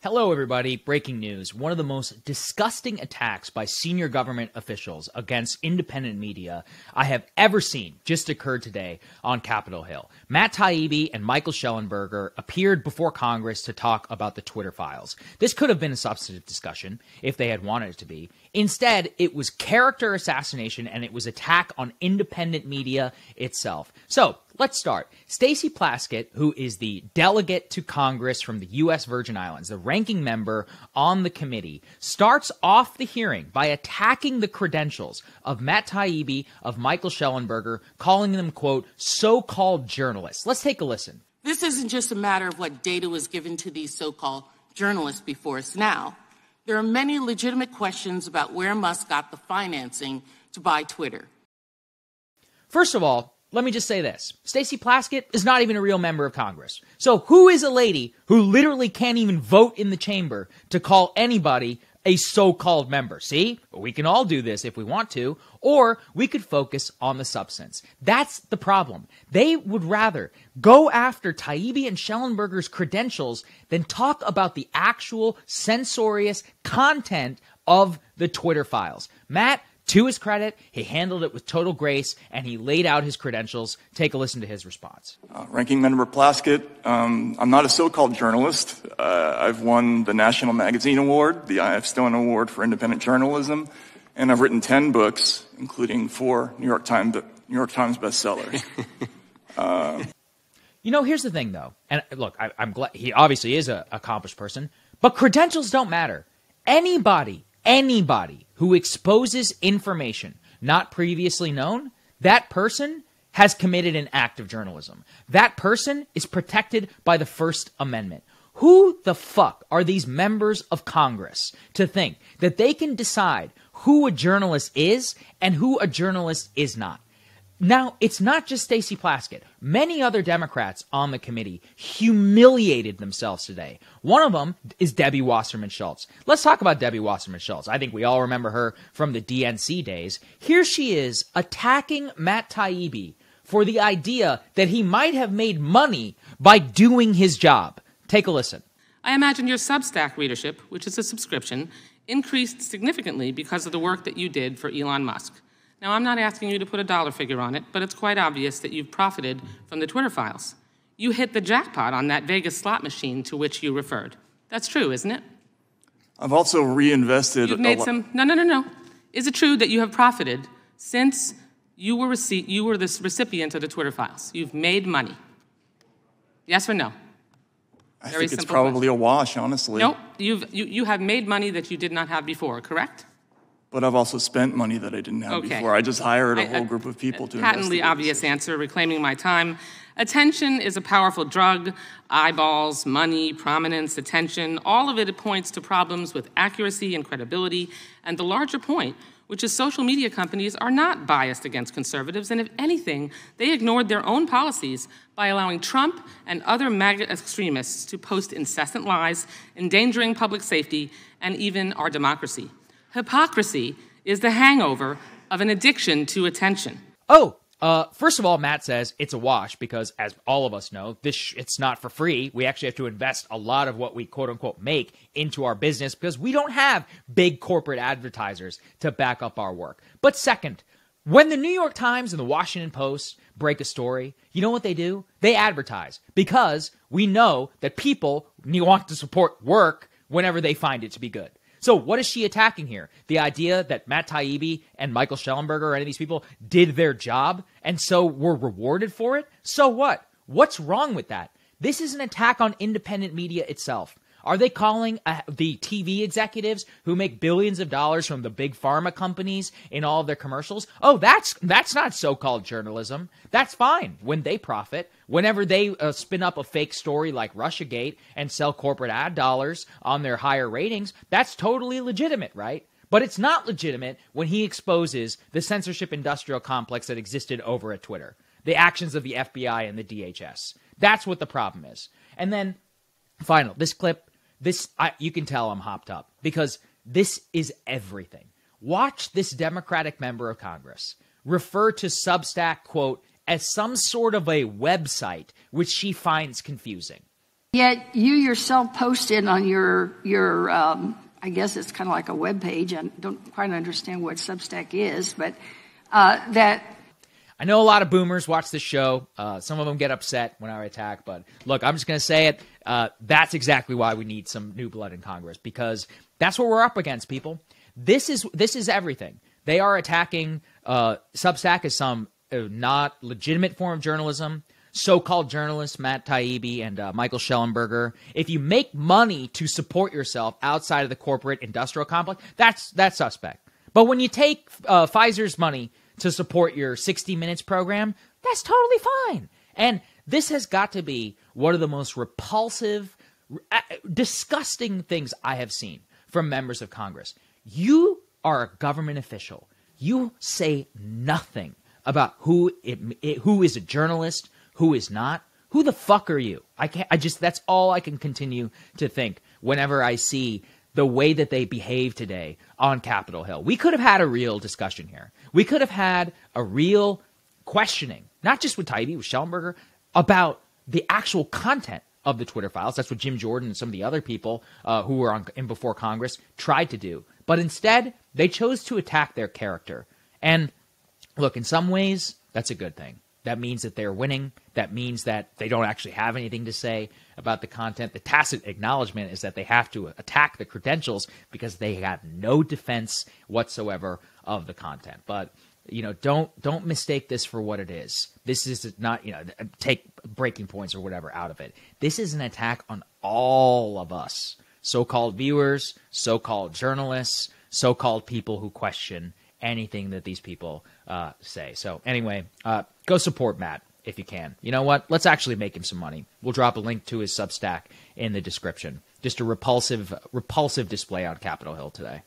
Hello, everybody. Breaking news. One of the most disgusting attacks by senior government officials against independent media I have ever seen just occurred today on Capitol Hill. Matt Taibbi and Michael Shellenberger appeared before Congress to talk about the Twitter files. This could have been a substantive discussion if they had wanted it to be. Instead, it was character assassination and it was attack on independent media itself. So, let's start. Stacey Plaskett, who is the delegate to Congress from the U.S. Virgin Islands, the ranking member on the committee, starts off the hearing by attacking the credentials of Matt Taibbi, of Michael Shellenberger, calling them, quote, so-called journalists. Let's take a listen. This isn't just a matter of what data was given to these so-called journalists before us now. There are many legitimate questions about where Musk got the financing to buy Twitter. First of all, let me just say this. Stacey Plaskett is not even a real member of Congress. So who is a lady who literally can't even vote in the chamber to call anybody a so-called member? See, we can all do this if we want to, or we could focus on the substance. That's the problem. They would rather go after Taibbi and Shellenberger's credentials than talk about the actual censorious content of the Twitter files. Matt, to his credit, he handled it with total grace, and he laid out his credentials. Take a listen to his response. Ranking Member Plaskett, I'm not a so-called journalist. I've won the National Magazine Award, the I.F. Stone Award for Independent Journalism, and I've written 10 books, including 4 New York Times bestsellers. Here's the thing, though. And look, I'm glad he obviously is an accomplished person, but credentials don't matter. Anybody who exposes information not previously known, that person has committed an act of journalism. That person is protected by the First Amendment. Who the fuck are these members of Congress to think that they can decide who a journalist is and who a journalist is not? Now, it's not just Stacey Plaskett. Many other Democrats on the committee humiliated themselves today. One of them is Debbie Wasserman Schultz. Let's talk about Debbie Wasserman Schultz. I think we all remember her from the DNC days. Here she is attacking Matt Taibbi for the idea that he might have made money by doing his job. Take a listen. I imagine your Substack readership, which is a subscription, increased significantly because of the work that you did for Elon Musk. Now, I'm not asking you to put a dollar figure on it, but it's quite obvious that you've profited from the Twitter files. You hit the jackpot on that Vegas slot machine to which you referred. That's true, isn't it? I've also reinvested. You've made some. No. Is it true that you have profited since you were the recipient of the Twitter files? You've made money. Yes or no? I think it's probably a wash, honestly. No, you have made money that you did not have before, correct? But I've also spent money that I didn't have before. I just hired a whole group of people to investigate. Patently obvious answer, reclaiming my time. Attention is a powerful drug. Eyeballs, money, prominence, attention, all of it points to problems with accuracy and credibility. And the larger point, which is social media companies are not biased against conservatives, and if anything, they ignored their own policies by allowing Trump and other MAGA extremists to post incessant lies, endangering public safety and even our democracy. Hypocrisy is the hangover of an addiction to attention. First of all, Matt says it's a wash because, as all of us know, it's not for free. We actually have to invest a lot of what we quote-unquote make into our business because we don't have big corporate advertisers to back up our work. But second, when the New York Times and the Washington Post break a story, you know what they do? They advertise because we know that people want to support work whenever they find it to be good. So what is she attacking here? The idea that Matt Taibbi and Michael Shellenberger or any of these people did their job and so were rewarded for it? So what? What's wrong with that? This is an attack on independent media itself. Are they calling the TV executives who make billions of dollars from the big pharma companies in all of their commercials? Oh, that's not so-called journalism. That's fine when they profit. Whenever they spin up a fake story like Russiagate and sell corporate ad dollars on their higher ratings, that's totally legitimate, right? But it's not legitimate when he exposes the censorship industrial complex that existed over at Twitter, the actions of the FBI and the DHS. That's what the problem is. And then, final, this clip. You can tell I'm hopped up because this is everything. Watch this Democratic member of Congress refer to Substack, quote, as some sort of a website which she finds confusing. Yet you yourself posted on your I guess it's kind of like a web page. I don't quite understand what Substack is, but that. I know a lot of boomers watch this show. Some of them get upset when I attack, but look, I'm just going to say it. That's exactly why we need some new blood in Congress, because that's what we're up against, people. This is everything. They are attacking Substack as some not legitimate form of journalism. So-called journalists Matt Taibbi and Michael Schellenberger. If you make money to support yourself outside of the corporate industrial complex, that's suspect. But when you take Pfizer's money to support your 60 Minutes program, that's totally fine. And this has got to be one of the most repulsive, disgusting things I have seen from members of Congress. You are a government official. You say nothing about who is a journalist, who is not. Who the fuck are you? That's all I can continue to think whenever I see the way that they behave today on Capitol Hill. We could have had a real discussion here. We could have had a real questioning, not just with Taibbi, with Schellenberger, about the actual content of the Twitter files. That's what Jim Jordan and some of the other people who were in before Congress tried to do. But instead, they chose to attack their character. And look, in some ways, that's a good thing. That means that they're winning. That means that they don't actually have anything to say about the content. The tacit acknowledgement is that they have to attack the credentials because they have no defense whatsoever of the content. But, don't mistake this for what it is. This is not, take breaking points or whatever out of it. This is an attack on all of us, so-called viewers, so-called journalists, so-called people who question anything that these people say. So anyway, go support Matt if you can. You know what? Let's actually make him some money. We'll drop a link to his Substack in the description. Just a repulsive display on Capitol Hill today.